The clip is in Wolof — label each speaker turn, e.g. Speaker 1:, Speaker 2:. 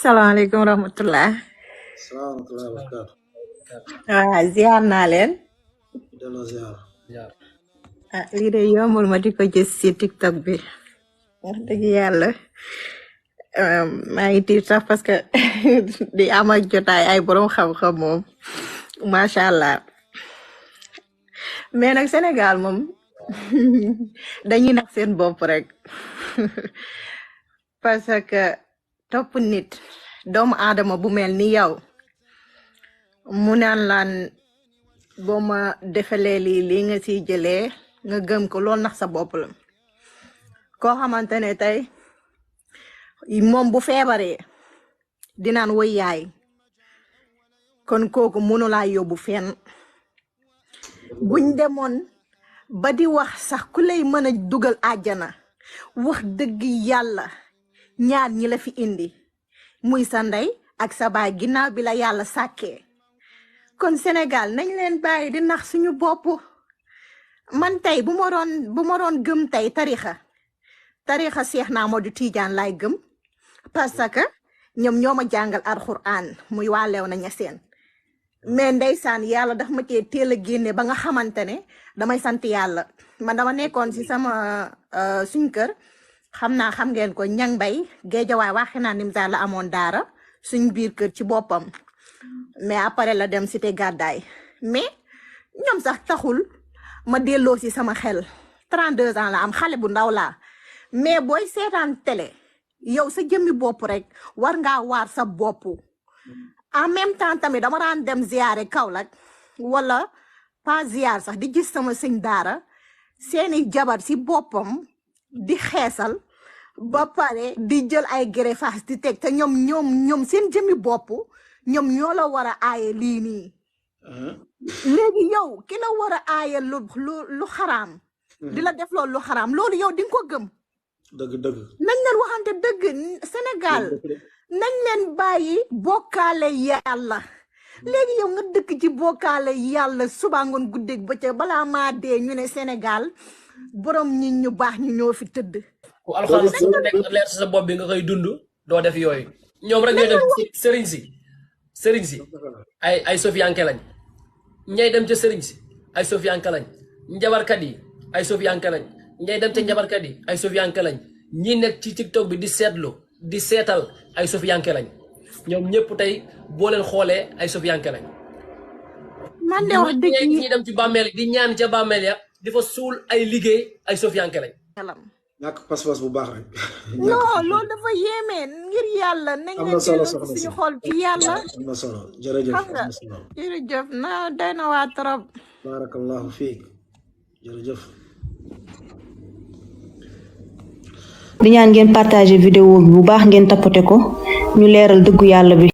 Speaker 1: salaamaaleykum wa rahmatullah.
Speaker 2: salaamaaleykum wa barakaatu.
Speaker 1: waaw ziar naa leen.
Speaker 2: delloo ziar.
Speaker 1: lii de yombul ma di ko gis si TikTok bi wax dëgg yàlla maa ngi tiit sax parce que di am ak jotaay ay borom xam-xam moom macha allah mais nag Sénégal moom dañuy nax seen bopp rek parce que topp nit doomu aadama bu mel ni yow mu naan laan boo ma defalee lii nga siy jëlee nga gëm ko loolu nax sa bopp la koo xamante ne tey moom bu feebaree dinaan woy yaay kon kooku mënulaa yóbbu fenn buñ demoon ba di wax sax ku lay mën a dugal àjjana wax dëgg yàlla ñaar ñi la fi indi muy sa ndey ak sa baay ginnaaw bi la yàlla sàkkee kon Sénégal nañ leen bàyyi di nax suñu bopp man tey bu ma doon gëm tey tarixa Seex na Ahmadu Tijaan laay gëm parce que ñoom ñoo ma jàngal alxuraan muy waa Léona Niassène mais ndeysaan yàlla daf ma cee teel a génne ba nga xamante ne damay sant yàlla man dama nekkoon si sama suñ kër xam ngeen ko ñang bay géejawaay waxi naa nimsa la amoon daara suñ biir kër ci boppam mais après la dem cité gàddaay mais ñoom sax taxul ma delloo si sama xel 32 ans la am xale bu ndaw laa mais booy seetaan télé yow sa jëmmi bopp rek war ngaa waar sa bopp en même temps tamit dama daan dem ziyaare Kaolack wala pas ziyaar sax di gis sama sëñ daara seeni jabar si boppam di xeesal ba pare di jël ay greffage di teg te ñoom seen jëmmi bopp ñoom ñoo la war a aaye lii nii léegi yow ki la war a aaye lu xaraam di la def loolu lu xaraam loolu yow di nga ko gëm
Speaker 2: dëgg
Speaker 1: nañ leen waxante dëgg Sénégal nañ leen bàyyi bokkaale yàlla léegi yow nga dëkk ci bokkaale yàlla suba ngoon guddeeg bëccëg balaa maa dee ñu ne Sénégal borom nit ñu baax ñu ñoo fi tëdd
Speaker 3: ku alxuraan su nekk leer sa bopp bi nga koy dund doo def yooyu ñoom rek ñooy dem sëriñ si ay sofiyanke lañ ñay dem ca sëriñ si ay sofiyanke lañ njabarkat yi ay sofiyanke lañ ñay dem ca njabarkat yi ay sofiyanke lañ ñi nekk ci TikTok bi di seetlu di seetal ay sofiyanke lañ ñoom ñëpp tey boo leen xoolee ay sofiyanke lañ
Speaker 1: man de wax dëgg
Speaker 3: ñi dem ci bàmmeel di ñaan ca bàmmeel ya di fa suul ay liggéey ay sofiyanke lañ
Speaker 2: ñàkk pas-pas bu baax rek.
Speaker 1: non loolu dafa yéeme ngir yàlla nañ leen delloo suñu xol ci yàlla
Speaker 2: am na solo jërëjëf
Speaker 1: xam nga jërëjëf na doy na waa trop
Speaker 2: barakallahu fiik jërëjëf
Speaker 4: di ñaan ngeen partager vidéo bi bu baax ngeen tapoter ko ñu leeral dëggu yàlla bi